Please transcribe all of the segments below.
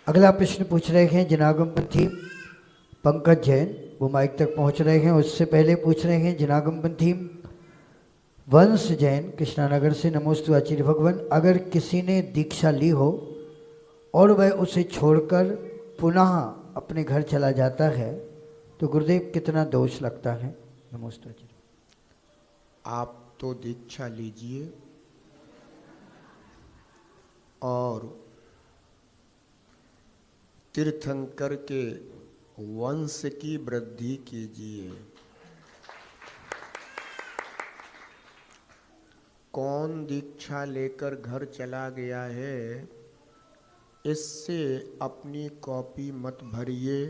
अगला प्रश्न पूछ रहे हैं जनागमपंथी पंकज जैन, वो माइक तक पहुंच रहे हैं। उससे पहले पूछ रहे हैं जनागमपंथी वंश जैन कृष्णानगर से। नमोस्तु आचार्य भगवान। अगर किसी ने दीक्षा ली हो और वह उसे छोड़कर पुनः अपने घर चला जाता है तो गुरुदेव कितना दोष लगता है? नमोस्तु आचार्य। आप तो दीक्षा लीजिए और तीर्थंकर के वंश की वृद्धि कीजिए। कौन दीक्षा लेकर घर चला गया है, इससे अपनी कॉपी मत भरिए,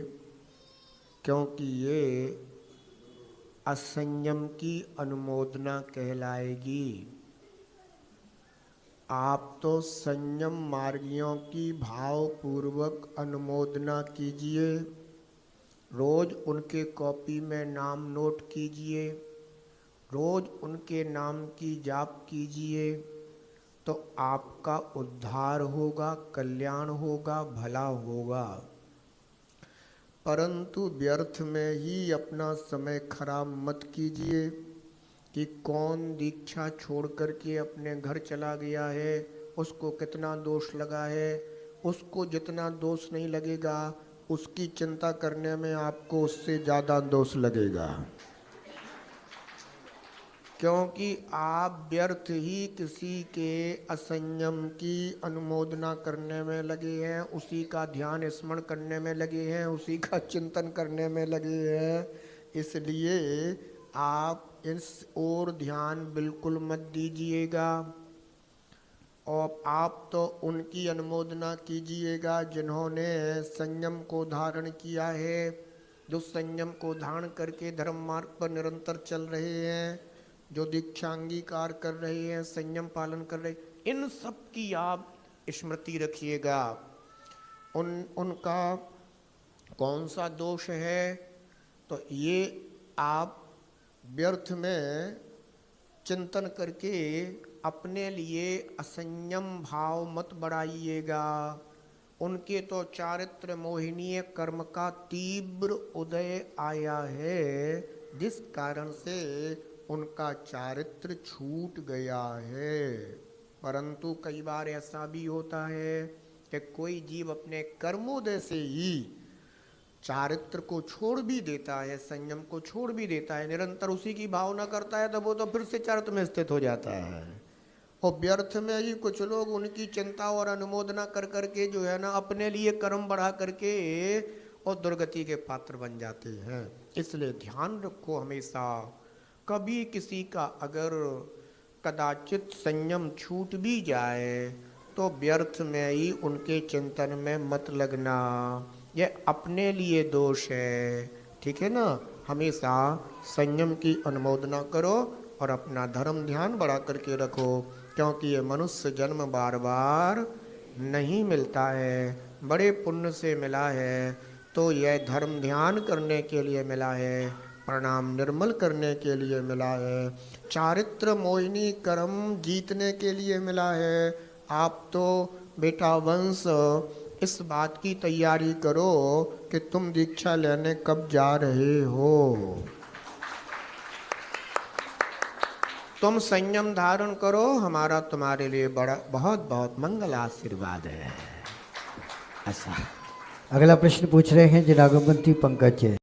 क्योंकि ये असंयम की अनुमोदना कहलाएगी। आप तो संयम मार्गियों की भावपूर्वक अनुमोदना कीजिए। रोज उनके कॉपी में नाम नोट कीजिए, रोज उनके नाम की जाप कीजिए, तो आपका उद्धार होगा, कल्याण होगा, भला होगा। परंतु व्यर्थ में ही अपना समय खराब मत कीजिए कि कौन दीक्षा छोड़ करके अपने घर चला गया है, उसको कितना दोष लगा है। उसको जितना दोष नहीं लगेगा, उसकी चिंता करने में आपको उससे ज़्यादा दोष लगेगा, क्योंकि आप व्यर्थ ही किसी के असंयम की अनुमोदना करने में लगे हैं, उसी का ध्यान स्मरण करने में लगे हैं, उसी का चिंतन करने में लगे हैं। इसलिए आप इस ओर ध्यान बिल्कुल मत दीजिएगा। और आप तो उनकी अनुमोदना कीजिएगा जिन्होंने संयम को धारण किया है, जो संयम को धारण करके धर्म मार्ग पर निरंतर चल रहे हैं, जो दीक्षा अंगीकार कर रहे हैं, संयम पालन कर रहे हैं। इन सब की आप स्मृति रखिएगा। उनका कौन सा दोष है, तो ये आप व्यर्थ में चिंतन करके अपने लिए असंयम भाव मत बढ़ाइएगा। उनके तो चारित्र मोहिनीय कर्म का तीव्र उदय आया है, जिस कारण से उनका चारित्र छूट गया है। परंतु कई बार ऐसा भी होता है कि कोई जीव अपने कर्मोदय से ही चारित्र को छोड़ भी देता है, संयम को छोड़ भी देता है, निरंतर उसी की भावना करता है, तब वो तो फिर से चारित्र में स्थित हो जाता है। और व्यर्थ में ही कुछ लोग उनकी चिंता और अनुमोदना कर करके जो है ना, अपने लिए कर्म बढ़ा करके और दुर्गति के पात्र बन जाते हैं। इसलिए ध्यान रखो हमेशा, कभी किसी का अगर कदाचित संयम छूट भी जाए तो व्यर्थ में ही उनके चिंतन में मत लगना, यह अपने लिए दोष है। ठीक है ना? हमेशा संयम की अनुमोदना करो और अपना धर्म ध्यान बढ़ा करके रखो, क्योंकि ये मनुष्य जन्म बार बार नहीं मिलता है, बड़े पुण्य से मिला है। तो यह धर्म ध्यान करने के लिए मिला है, प्रणाम निर्मल करने के लिए मिला है, चारित्र मोहिनी कर्म जीतने के लिए मिला है। आप तो बेटा वंश इस बात की तैयारी करो कि तुम दीक्षा लेने कब जा रहे हो। तुम संयम धारण करो, हमारा तुम्हारे लिए बड़ा बहुत बहुत मंगल आशीर्वाद है। ऐसा। अगला प्रश्न पूछ रहे हैं जनागमपंथी पंकज जैन।